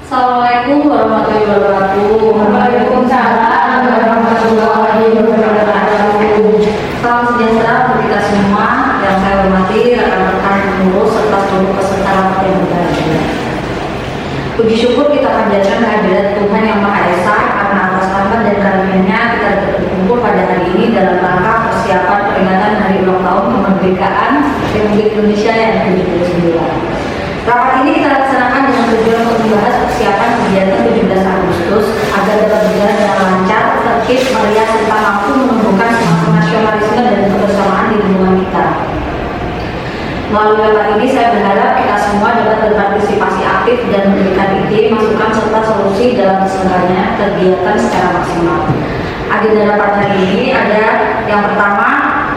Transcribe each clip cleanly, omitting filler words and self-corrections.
Assalamualaikum warahmatullahi wabarakatuh. Waalaikumsalam warahmatullahi wabarakatuh. Salam sejahtera untuk kita semua yang saya hormati, rekan-rekan pengurus serta seluruh peserta rapat yang berbahagia. Puji syukur kita panjatkan kehadirat Tuhan Yang Maha Esa karena atas rahmat dan karunia-Nya kita dapat berkumpul pada hari ini dalam rangka persiapan peringatan Hari Ulang Tahun Kemerdekaan Republik Indonesia yang ke-79. Rapat ini kita laksanakan dengan tujuan untuk membahas persiapan kegiatan 17 Agustus agar dapat berjalan dengan lancar, tertib, meriah, serta mampu menumbuhkan semangat nasionalisme dan kebersamaan di lingkungan kita. Melalui rapat ini saya berharap kita semua dapat berpartisipasi aktif dan memberikan ide, masukan, serta solusi dalam terselenggaranya kegiatan secara maksimal. Agenda rapat hari ini ada yang pertama,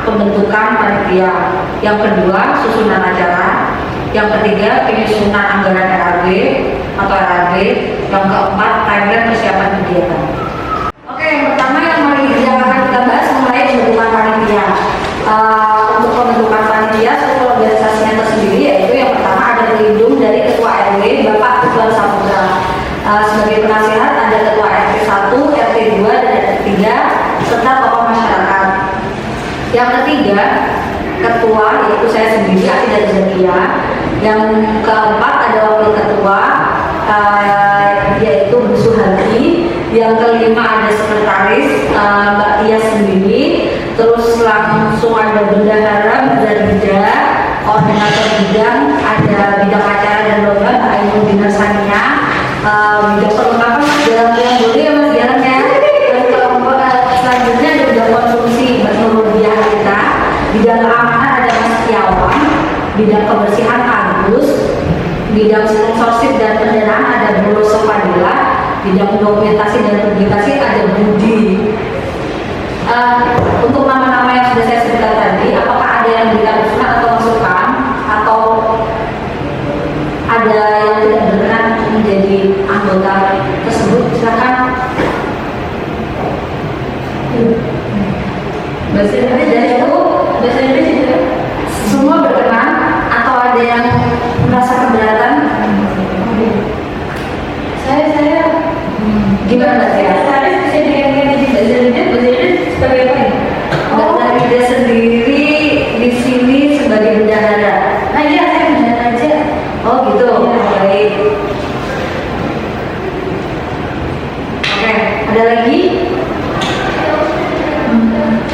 pembentukan panitia, yang kedua, susunan acara, yang ketiga, penyusunan anggaran RAB atau RAB, yang keempat, timeline persiapan kegiatan. Oke, yang pertama yang akan kita bahas mengenai pembentukan panitia. Untuk pembentukan panitia, struktur organisasinya tersendiri, yaitu yang pertama ada pelindung dari Ketua RW, Bapak Ridwan Saputra. Sebagai penasihat ada Ketua RT 1, RT 2, dan RT 3, serta tokoh masyarakat. Yang ketiga, Ketua, yaitu saya sendiri, Aida Zakia. Yang keempat ada wakil ketua, yaitu Bu Suharti. Yang kelima ada sekretaris, Mbak Tia sendiri. Terus langsung ada bendahara, benda, koordinator bidang, ada bidang acara dan lomba, Mbak Ainul Dinar Sania. Bidang perlengkapan jalan yang boleh ya Mas jalan ya. Dan kelompok selanjutnya ada bidang konsumsi, Mbak Nuruliyah kita. Bidang keamanan ada Mas Setiawan. Bidang kebersihan Agus. Bidang sponsorship dan pendanaan ada Bu Rosa Fadila. Bidang dokumentasi dan publikasi ada Budi. Untuk nama-nama yang sudah saya sebutkan tadi, apakah ada yang memberikan usulan atau masukan, atau ada yang tidak berkenan untuk menjadi anggota tersebut? Silakan. Bahasa Indonesia dari itu, bahasa Indonesia semua berkenan atau ada yang merasa keberatan? Saya gimana sih? Saya bisa diganti bahasa Indonesia sebagai apa ya? Mbak Ida sendiri di sini sebagai bendahara. Nah iya, saya bendahara aja. Oh gitu, baik. Oke, ada lagi?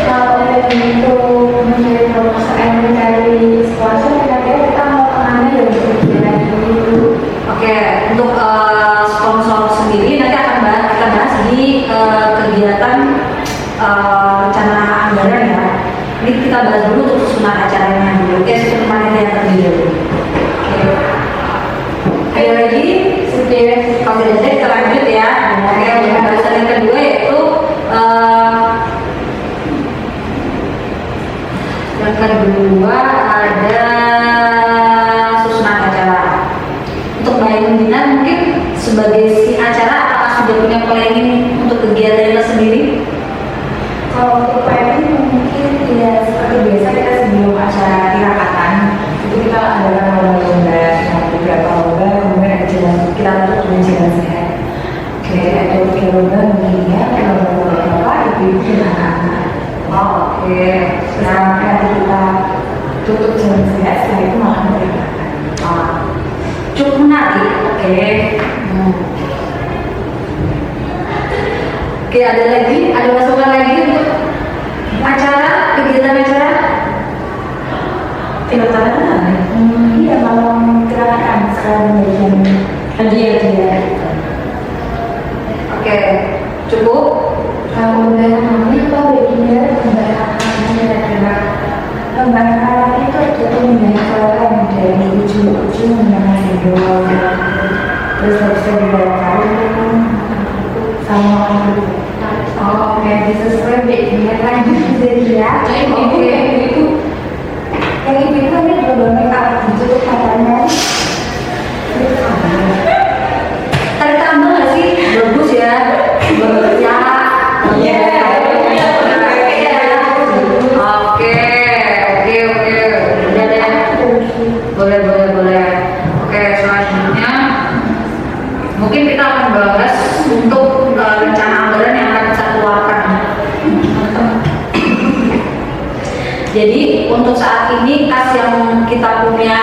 Kalau untuk mencari proposal yang mencari sponsor, kira-kira kita mau kemana ya untuk Oke, untuk sponsor sendiri nanti akan kita bahas di kegiatan rencana anggaran ya. Ini kita bahas dulu untuk susunan acaranya dulu. Oke, susunan panitia terlebih dahulu. Oke. Ada lagi? Kalau tidak ada kita lanjut ya. Oke, pembahasan yang kedua yaitu yang kedua ada susunan acara. Untuk Mbak Ainul Dinar mungkin sebagai si acara, apakah sudah punya planning untuk kegiatannya sendiri? Kalau untuk planning mungkin ya seperti biasa kita sebelum acara tirakatan itu kita adakan lomba-lomba, beberapa lomba, kemudian ada jalan kita untuk jalan sehat. Oke, ada 3 lomba mungkin ya, lomba bapak, ibu dan anak-anak. Oh, oke. Sekarang nanti kita tutup jalan sehat, setelah itu malah tirakatan. Cukup menarik. Oke. Oke, ada lagi? Ada masukan lagi untuk acara, kegiatan acara? Tirakatan? Iya, malam tirakatan sekarang bagian hadiah. Oke, cukup. Kalau undangannya apa bagiannya pembahasannya kira-kira pembahasan itu ada pembahasan dari ujung-ujung dengan video terus bisa dibacakan sama oke disesuaikan bagiannya lanjut jadi ya oke itu yang itu kan ini benar-benar tak cukup katanya Tadi tambah nggak sih? Bagus ya. Bagus ya. Oke. Udah deh. Boleh. Oke, selanjutnya Mungkin kita akan bahas untuk rencana anggaran yang akan kita keluarkan. Jadi untuk saat ini kas yang kita punya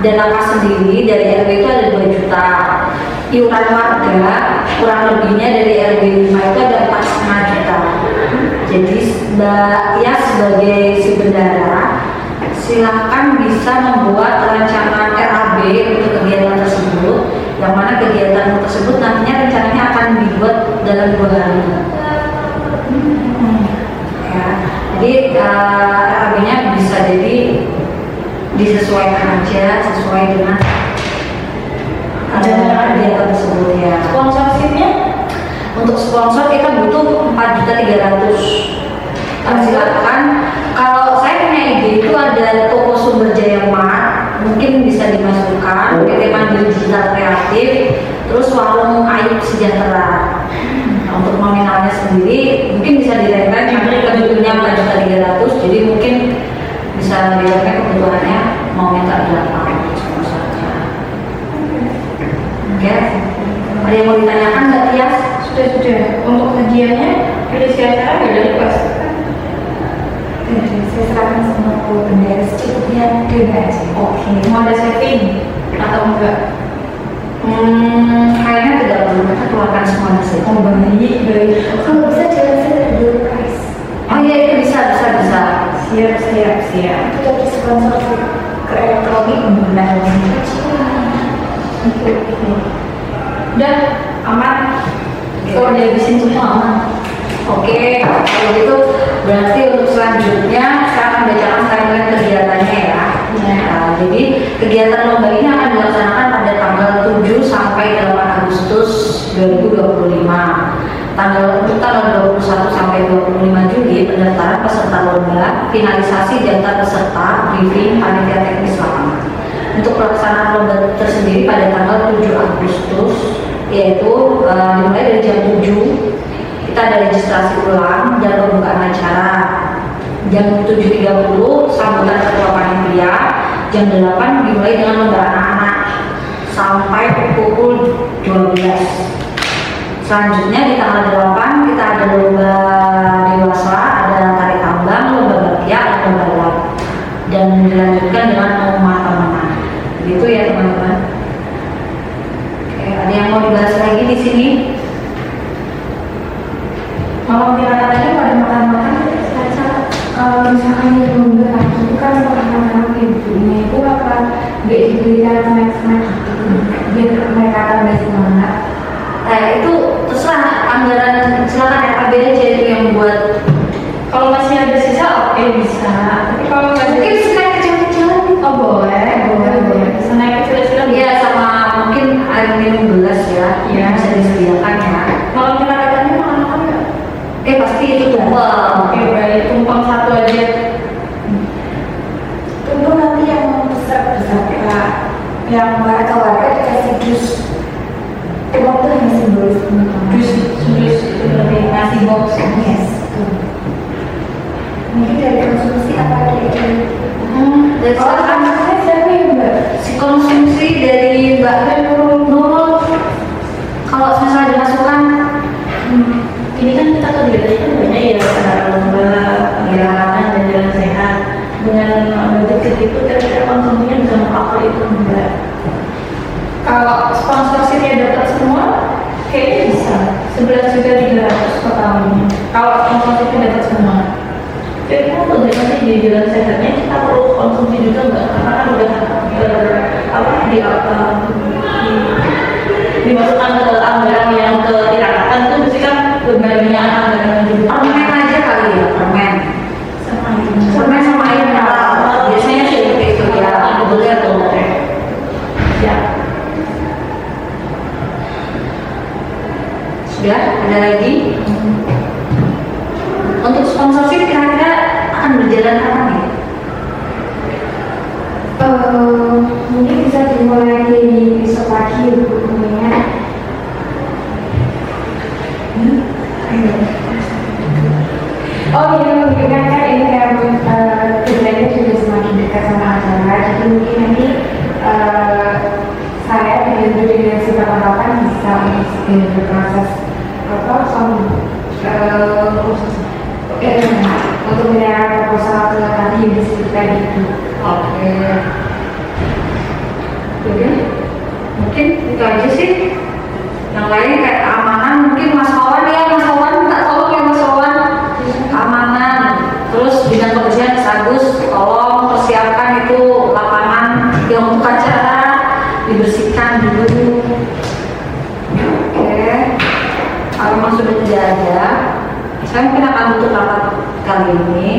dana kas sendiri dari RW itu ada 2 juta. Iuran warga kurang lebihnya dari RW 5 itu ada 4,5 juta. Jadi Mbak Tias sebagai si bendara silakan bisa membuat rancangan RAB untuk kegiatan tersebut, yang mana kegiatan tersebut nantinya rencananya akan dibuat dalam 2 hari. Ya, jadi RAB-nya bisa jadi disesuaikan aja sesuai dengan kegiatan tersebut ya. Sponsorshipnya? Untuk sponsor kita butuh 4.300.000. Silakan. Kalau saya punya ide itu ada toko Sumber Jaya Mart, mungkin bisa dimasukkan PT Mandiri Digital Kreatif, terus warung Aib Sejahtera. Nah, untuk nominalnya sendiri mungkin bisa direnten sampai kebutuhannya 4.300.000, jadi mungkin bisa direnten kebutuhannya mau minta berapa untuk sponsornya. Oke, ada yang mau ditanyakan nggak Tias? Sudah. Untuk kajiannya, ada siapa ada request? Saya serahkan sama bendera secukupnya aja. Oke. Mau ada saving atau enggak? Kayaknya tidak perlu kita keluarkan semuanya sih. Oh baik. Kalau bisa jelaskan dulu price. Oh iya itu bisa. Siap. Itu dari sponsor ke elektronik menggunakan Oke. Udah aman. Kalau dihabisin semua aman. Oke, kalau gitu berarti untuk selanjutnya saya akan bacakan timeline kegiatannya ya. Nah, jadi kegiatan lomba ini akan dilaksanakan pada tanggal 7 sampai 8 Agustus 2025. Untuk tanggal 21 sampai 25 Juli pendaftaran peserta lomba, finalisasi data peserta, briefing panitia teknis lapangan. Untuk pelaksanaan lomba tersendiri pada tanggal 7 Agustus yaitu dimulai dari jam 7 kita ada registrasi ulang dan pembukaan acara. Jam 7.30 sambutan ketua panitia, jam 8 dimulai dengan lomba anak-anak sampai pukul 12. Selanjutnya di tanggal 8 kita ada lomba dewasa, ada tarik tambang, lomba bakyak, lomba balap, dan dilanjutkan dengan pengumuman pemenang. Begitu ya teman-teman. Oke, ada yang mau dibahas lagi di sini? Kalau katanya pada makan-makan kalau misalkan di lomba itu kan makanan ibunya itu apa nggak dibelikan snack gitu biar mereka tambah semangat. Itu terserah anggaran, silakan RAB aja itu yang buat. Kalau masih ada sisa oke bisa, tapi kalau nggak Mungkin snack kecil-kecilan. oh boleh snack kecil-kecil Iya, sama mungkin air minum gelas ya, Iya. bisa disediakan ya. kalau kita katanya makan nggak Pasti itu tumpeng. oke baik tumpeng satu aja tumpeng nanti yang besar yang warga dikasih jus tumpeng tuh hanya simbolis jus itu dari nasi box yes mungkin dari konsumsi apa dari Dan silakan siapa ya mbak si konsumsi dari Mbak Nurul. Kalau misalnya ada masukan, ini kan kita kegiatannya kan banyak ya acara lomba gerakan dan jalan sehat dengan budget segitu kira-kira konsumsinya bisa mengcover itu enggak kalau sponsorshipnya dapat semua kayaknya bisa 11.300.000 totalnya kalau sponsorshipnya dapat semua jadi kan untuk nanti di jalan sehatnya kita perlu konsumsi juga enggak karena kan udah dimasukkan ke anggaran yang ke tirakatan itu mesti kan berbagai anggaran juga permen aja kali ya, permen sama air mineral. Biasanya sih seperti itu ya, boleh atau boleh. ya Sudah, ada lagi? Untuk sponsorship kira-kira akan berjalan apa nih? mungkin bisa dimulai di besok pagi hukumnya oh iya mungkin kan ini kan kerjanya juga semakin dekat sama acara jadi mungkin nanti saya dengan si kawan-kawan bisa proses apa untuk menyerahkan proposal ke nanti yudis kayak gitu. Oke. Jadi mungkin itu aja sih. Yang lain kayak keamanan mungkin Mas Wawan minta tolong ya Mas Wawan. Keamanan. Terus bidang kebersihan Mas Agus tolong persiapkan itu lapangan yang untuk acara dibersihkan dulu. Oke. Kalau memang sudah tidak ada, saya mungkin akan tutup rapat kali ini.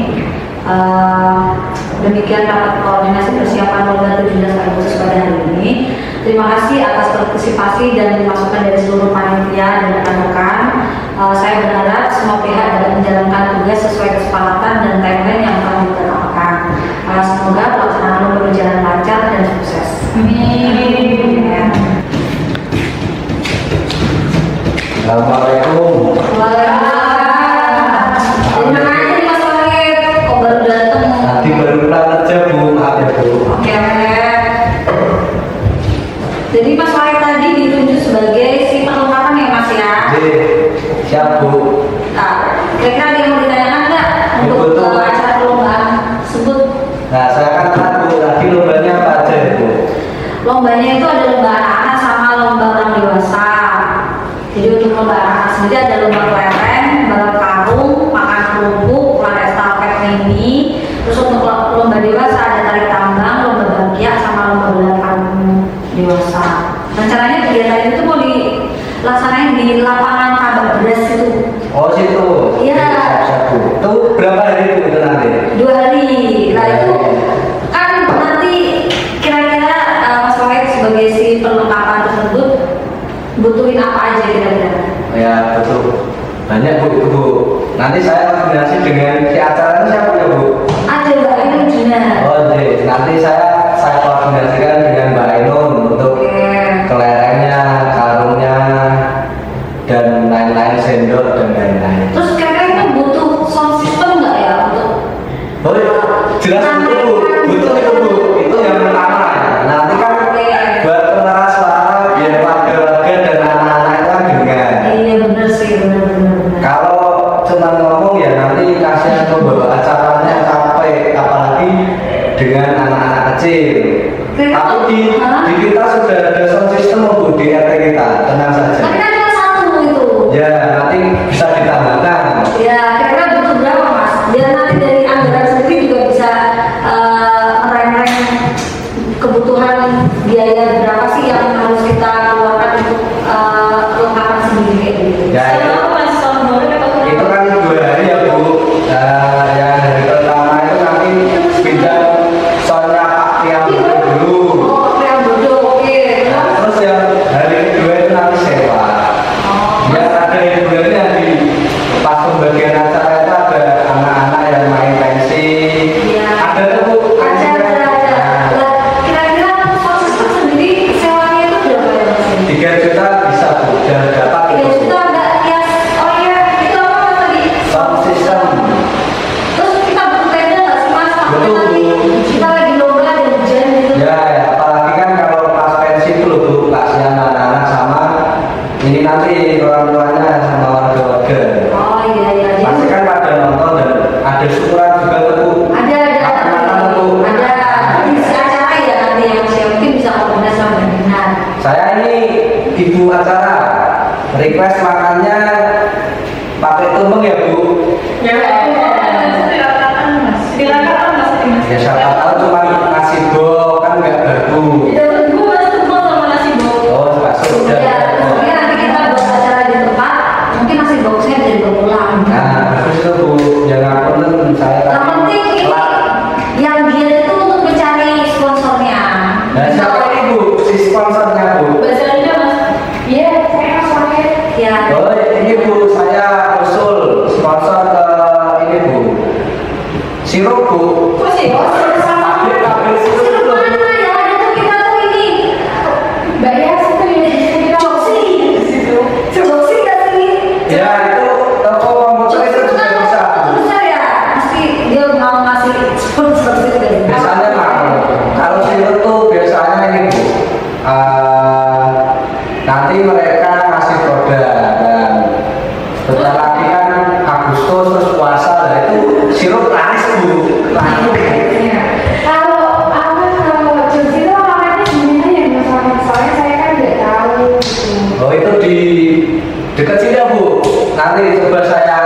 Demikian rapat koordinasi persiapan Lomba 17 Agustus pada hari ini. Terima kasih atas partisipasi dan masukan dari seluruh panitia dan rekan-rekan. Saya berharap semua pihak dapat menjalankan tugas sesuai kesepakatan dan timeline yang telah ditetapkan. Semoga pelaksanaan lomba berjalan lancar dan sukses. Amin. Assalamualaikum. Terima kasih Mas Wahid. Kok baru datang? Tadi baru pulang kerja Bu, maaf ya Bu. Oke. Jadi Mas Wahid tadi ditunjuk sebagai si perlengkapan ya Mas ya? Oke, siap Bu. Nah, kira-kira ada yang mau ditanyakan nggak untuk Betul. acara perlombaan tersebut? Nah saya kan tahu tadi lombanya apa aja ya Bu? Lombanya itu ada lomba anak-anak sama lomba orang dewasa. Jadi untuk lomba anak sendiri ada lomba kelereng, balap karung, makan kerupuk, lomba estafet mini. Terus untuk lomba dewasa ada tarik tambang, lomba bakyak sama lomba balap karung dewasa. Rencananya kegiatan itu mau dilaksanain di lapangan Kabak Beras itu. Oh situ. Iya. Siap Bu. Itu berapa hari Bu itu nanti? 2 hari. Nah itu kan nanti kira-kira Mas Wahid sebagai si perlengkapan tersebut butuhin apa aja kira-kira? Ya betul. Banyak Bu itu Bu. Nanti saya koordinasi dengan si acaranya siapa ya Bu? Ada Mbak Ainun Juna. Oh iya. Nanti saya koordinasikan dengan Mbak Ainun untuk Oke. kelerengnya, karungnya, dan lain-lain, sendok dan lain-lain. Terus kira-kira itu butuh sound system nggak ya untuk? Oh iya, jelas itu Bu, betul itu Bu, itu yang pertama ya. Nanti kan buat pengeras suara biar warga-warga dan anak-anak itu kan dengar. Iya benar sih, benar. Kalau cuma ngomong ya nanti kasihan pembawa acaranya capek, apalagi dengan anak-anak kecil. Tapi di kita sudah ada sound system Bu di RT kita, tenang saja. Tapi kan cuma satu itu. Ya nanti bisa ditambahkan. Ya kira-kira butuh berapa Mas? Biar nanti dari anggaran sendiri juga bisa merem-rem kebutuhan biaya berapa sih yang harus kita keluarkan untuk perlengkapan sendiri kayak gitu. Ya, itu kan 2 hari ya Bu. Nah, yang hari pertama itu nanti pindah soalnya Pak Tiang dulu. Oh, yang bodoh, oke. Nah, terus yang hari kedua itu nanti sewa. Oh, Ya ada hiburannya di pas pembagian acara itu ada anak-anak yang main pensi. Iya. Ada tuh Bu. ada. Nah, Lah, kira-kira sound system sendiri sewanya itu berapa ya Mas? 3 juta bisa Bu. Dan dapat 3 itu juta enggak ya? Oh iya, itu apa Mas tadi? sound system. Terus kita butuh tenda nggak sih Mas? Takutnya Betul, nanti Bu. kita lagi lomba dan hujan gitu. Ya, apalagi kan kalau pas pensi itu loh Bu, kasihan anak-anak sama ini nanti orang tuanya sama warga-warga. Oh iya. Pasti kan pada nonton dan ada syukuran juga tuh Bu. Ada. Makan-makan, Bu. Ada. Isi acara ya nanti yang saya mungkin bisa koordinasi sama pimpinan. Saya ini ibu acara request makannya pakai tumpeng ya Bu. Ya siapa tahu cuma nasi bok kan nggak bagus. Oh bakso udah. Ya, mungkin nanti kita buat acara di tempat, mungkin nasi boxnya bisa dibawa pulang. Nah bagus itu Bu. Jangan pernah saya Yang penting ini yang dia itu untuk mencari sponsornya. Nah siapa ini Bu? Si sponsornya Bu. Ya. Oh ini Bu, saya usul sponsor ke ini Bu. Sirup Bu. Pabrik mereka kasih produk dan bentar lagi kan Agustus terus puasa, nah itu sirup laris bu, laku. Kalau jus itu awalnya gimana ya Mas Ahmad? Soalnya saya kan nggak tahu gitu. Oh itu di dekat sini ya bu, nanti coba saya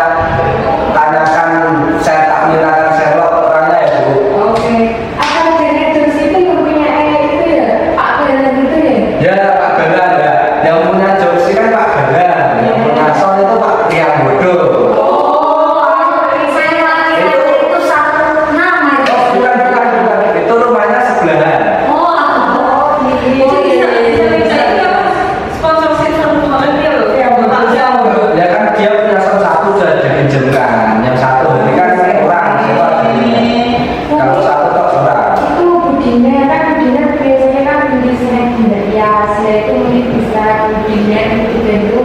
tanyakan, saya tak mintakan Sherlock orangnya ya bu. Oke. Apa jenis jus itu yang punya itu ya? Pak Galan itu ya? Ya Pak Galan ya, yang punya Jogsi kan Pak Galan, yang punya Son itu Pak Tiang Bodoh. Itu satu nama itu. Oh bukan, itu rumahnya sebelahan. Ya kan dia punya Son satu sudah dipinjamkan, yang satu ini kan kurang, kalau satu tak orang. Itu budinya biasanya kan budi snack ya, snack itu mungkin bisa budinya itu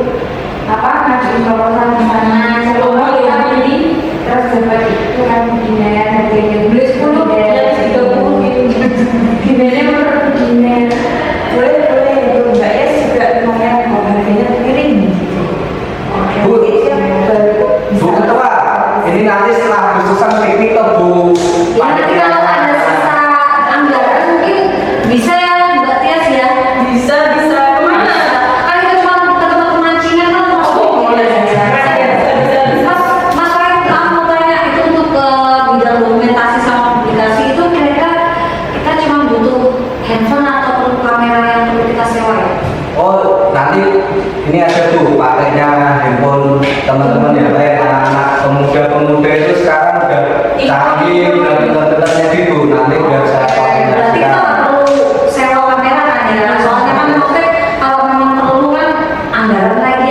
apa ngajuin proposal di sana sebelum kita beli terus dapat itu kan budinya harganya beli 10 ya 30 gimana menurut budinya boleh itu mbak ya juga lumayan kalau harganya piring gitu. Bu, Bu Ketua, ini nanti setelah Agustusan piknik ke Bu. Ya nanti kalau ada sisa anggaran mungkin bisa ya Mbak Tias ya. Bisa kemana? Kan itu cuma ke tempat pemancingan kan maksudnya. Mas Farid, kamu mau tanya itu untuk ke bidang dokumentasi sama publikasi itu kira-kira kita cuma butuh handphone atau perlu kamera yang perlu kita sewa ya? Oh, nanti ini ada Bu, pakainya handphone teman-teman ya, kayak anak-anak pemuda-pemuda itu sekarang udah canggih, udah pintar-pintarnya gitu. Nanti biar saya Berarti kita koordinasikan. nggak perlu sewa kamera kan ya? Soalnya kan maksudnya kalau memang perlu kan anggaran lagi.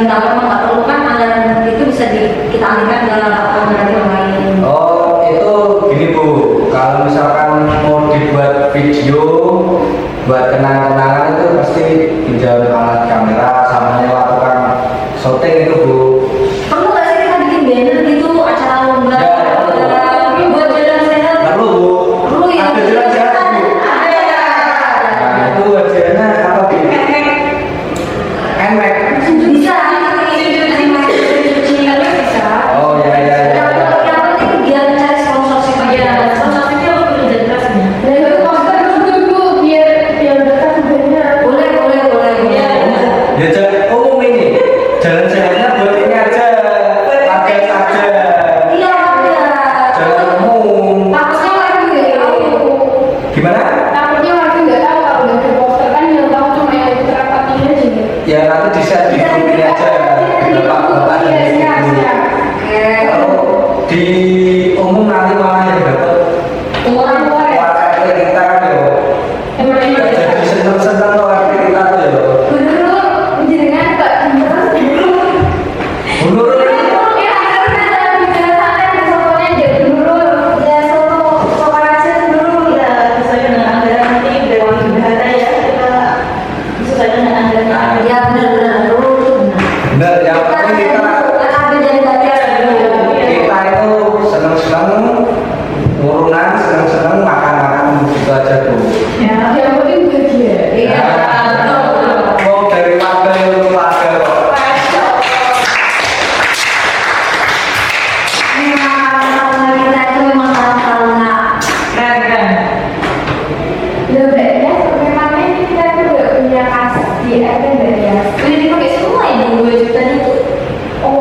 Kalau memang nggak perlu kan anggaran itu bisa kita alihkan ke anggaran yang lain. Oh, itu gini Bu, kalau misalkan mau dibuat video buat kenang-kenangan itu pasti pinjam alat kamera sama melakukan syuting itu Bu. Perlu nggak sih kita bikin banner gitu acara lomba? Ya, Buat jalan sehat. Perlu Bu, Perlu ya. ada jalan sehat Bu. Nah itu hadiahnya apa Bu? Nmax. Bisa. Oh ya. Yang penting biar cari sponsorship aja. Sponsorshipnya perlu jadi kelasnya. Dan itu poster dulu biar dekat sebenarnya. Boleh. Ya jalan umum ini, jalan sehatnya buat ini aja, pakai saja. Iya ada. Jalan umum. Takutnya lagi nggak tahu. Gimana? Takutnya lagi nggak tahu kalau udah ada poster kan yang tahu cuma yang itu terapatinya aja. Gitu. Ya nanti di share di grup ini aja, bapak-bapak Iya, dari siap. ibu. Oke. Kalau di umum nanti malah yang dapat Orang luar ya. warga kita kan yo. Jadi seneng-seneng loh warga kita tuh yo. Dulu jenengan tak terus dulu. Mundur Ya ada bicara santai di sotonya aja dulu. Ya soto aja dulu ya. Sesuai dengan anggaran nanti dari bendahara ya, kita sesuai dengan anggaran. Ya benar dulu. bener yang penting kita Ada dari batas dulu. kita itu seneng-seneng urunan, seneng-seneng makan-makan gitu aja tuh. Ya, yang penting bahagia. Iya. Mau dari warga yang keluarga kok. Memang karena kita itu memang karena Keren. Lebih ya, memangnya kita tuh nggak punya kas di ada nggak ya? udah dipakai semua ya 2 juta itu. Oh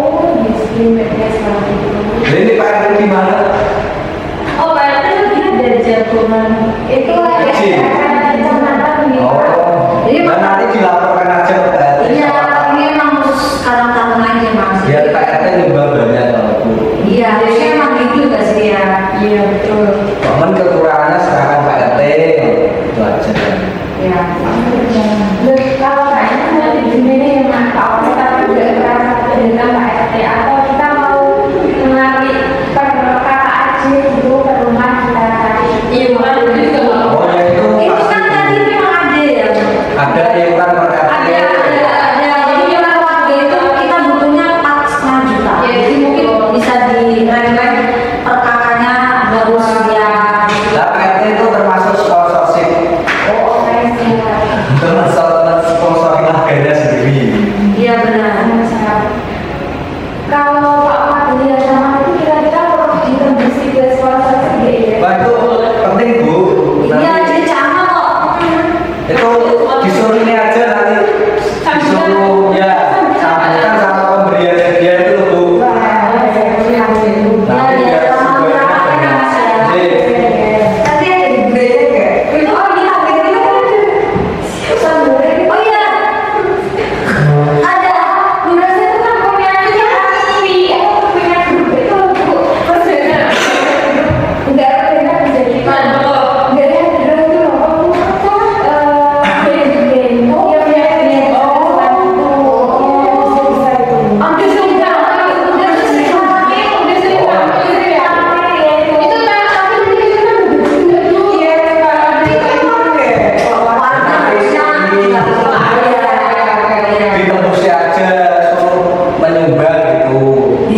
ditembusi aja suruh menyumbang gitu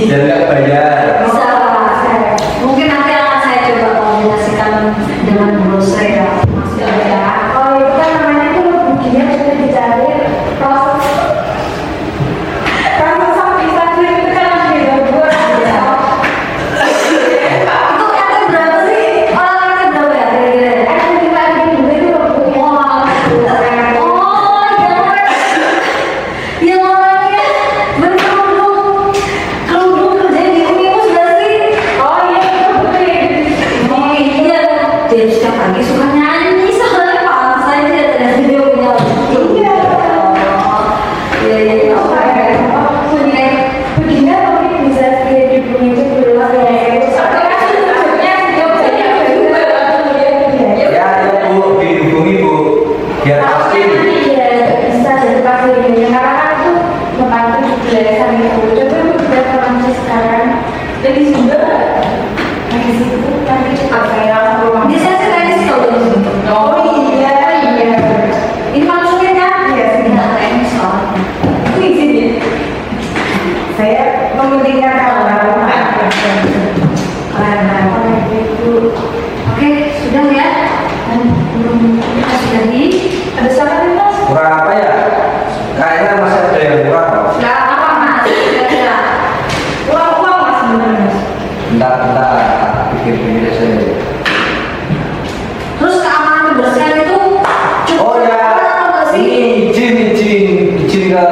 dan nggak bayar. Bisa. Mungkin nanti akan saya coba koordinasikan dengan brosur ya. Masih ada ya. Oh itu kan namanya tuh bukunya sudah dicari proses sapi itu kan harus dibuat ya. Itu RT berapa sih? Orang RT berapa ya kira-kira? Ada lima juga itu bukunya. Oh, yang orangnya berkerudung kerja di Unimus gak sih? Oh iya itu betul ya. Oh iya, dia setiap pagi suka nyanyi soalnya pantas aja ternyata dia punya Iya. Iya iya iya. Oh, begini mungkin bisa di buku itu dulu ya. Soalnya kan sebenarnya dia banyak juga ya. Ya Bu dihubungi Bu biar pasti. Iya, bisa jadi pasti ini karena kan itu membantu juga sama itu. Coba itu juga orang sekarang jadi sumber lagi sibuk nanti cepat saya langsung rumah. Dia saya tenis kalau di sini. Oh iya iya. Ini maksudnya kan? Iya, sih. Tidak tenis soalnya. Itu izinnya. Saya mementingkan kalau karena itu. Oke, sudah ya. Dan belum kita sudahi. Ada siapa nih mas? Kurang apa ya? Kayaknya masih ada yang kurang. Nggak apa mas. Kira-kira. Uang mas sebenarnya mas. Bentar, pikir-pikir saja. Terus keamanan kebersihan itu cukup Oh ya, atau nggak sih? ini izin ke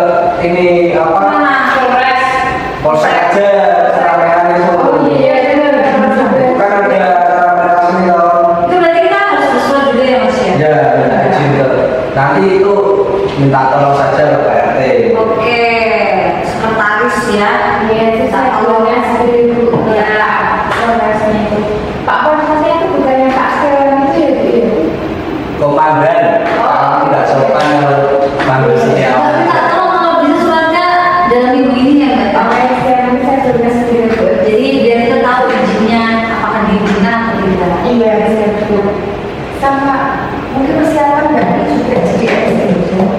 ini apa? Mana? Polres. Polsek aja, keramaian itu. Oh iya benar. Bukan ada keramaian sini kalau. Itu berarti kita harus bersurat juga ya mas ya? Ya, minta izin ke. Nanti itu minta tolong saja ke Pak RT. Oke, sekretaris ya. Iya itu saya tolongnya sendiri bu. Ya, polresnya itu. Pak polresnya itu bukannya Pak Sekarang itu ya bu ya? Komandan, kalau tidak sopan kalau manggil Tapi seniawan. tak tahu kalau bisa suratnya dalam minggu ini ya mbak. Pak Sekarang itu saya tulis sendiri bu. Jadi biar kita tahu izinnya apakah diizinkan atau tidak. Iya bisa betul. Sama mungkin persiapan nggak juga jadi SD.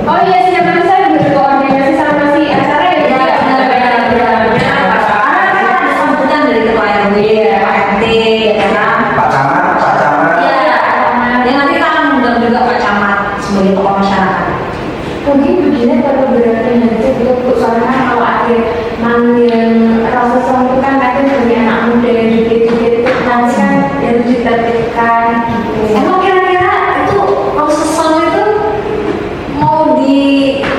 Oh iya siapa saya berkoordinasi sama si acara ya? Ya, benar-benar. Karena kan ada sambutan dari ketua RW, Pak RT, ya kan? Pak Camat. Iya, ya nanti kita akan undang juga Pak Camat sebagai tokoh masyarakat. Mungkin begini kalau berarti nanti itu soalnya kalau ada manggil rasa song itu kan kadang punya anak muda yang dikit-dikit itu nanti kan harus ditertibkan gitu. Emang kira-kira itu proses song itu mau di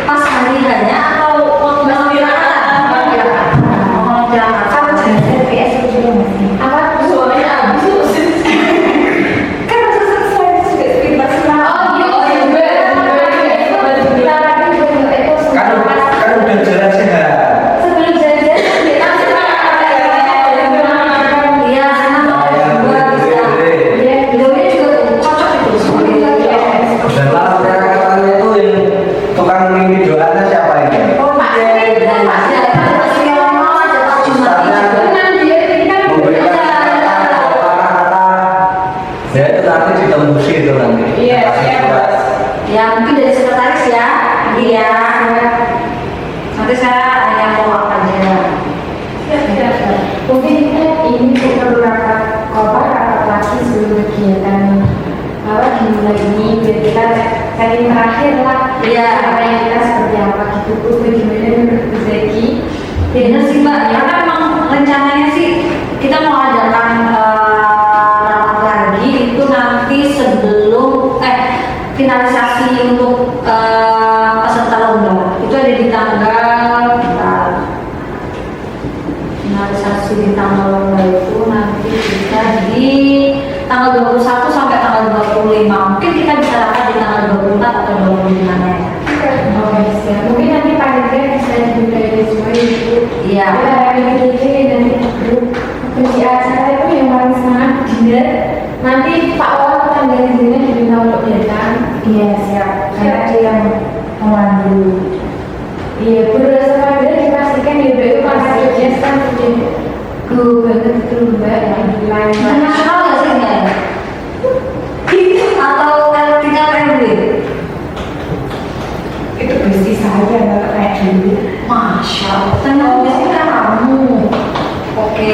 pas hari hanya atau waktu besok kira-kira? Oh, kira-kira. Kalau jelas RPS itu juga masih apa suaranya habis kan harus sesuai juga sekitar oh iya kita lagi itu Kan udah jelas ya. sebelum jajan kita Iya, karena juga bisa. Videonya juga cocok itu sebagai Dan lalu katanya itu yang tukang mimpi doanya siapa ini? oh Pak itu Pak dengan dia ini kan Memberikan kata-kata. Ya itu nanti ditembusi itu nanti. Iya, Kasih siap. surat. ya mungkin dari sekretaris ya. Iya. Nanti saya hanya follow up aja. mungkin ini beberapa rapat lagi sebelum kegiatan apa dimulai ini biar kita cari terakhir lah Iya. cara yang kita seperti apa gitu Bu bagaimana menurut Bu Zeki Benar sih mbak, ya kan memang rencananya sih kita mau adakan rapat lagi itu nanti sebelum finalisasi untuk peserta lomba itu ada di tanggal finalisasi di tanggal lomba itu nanti kita di tanggal 21 sampai tanggal 25 mungkin kita bisa rapat di tanggal 24 atau 25 ya. oh ya mungkin nanti panitia bisa dibuka dari semua itu Iya. kita hari ini nanti grup kunci acara itu yang paling semangat dinner nanti Pak Wal tanggal dinner diminta untuk datang iya siap karena dia yang memandu iya berdasarkan dinner dipastikan di itu pasar kerja kan banget itu mbak yang di lain Internasional nggak sih nggak ya? Atau tingkat RW? itu bersih saja kalau kayak kayak dulu. Masya Allah, tenang biasanya kamu. Oke,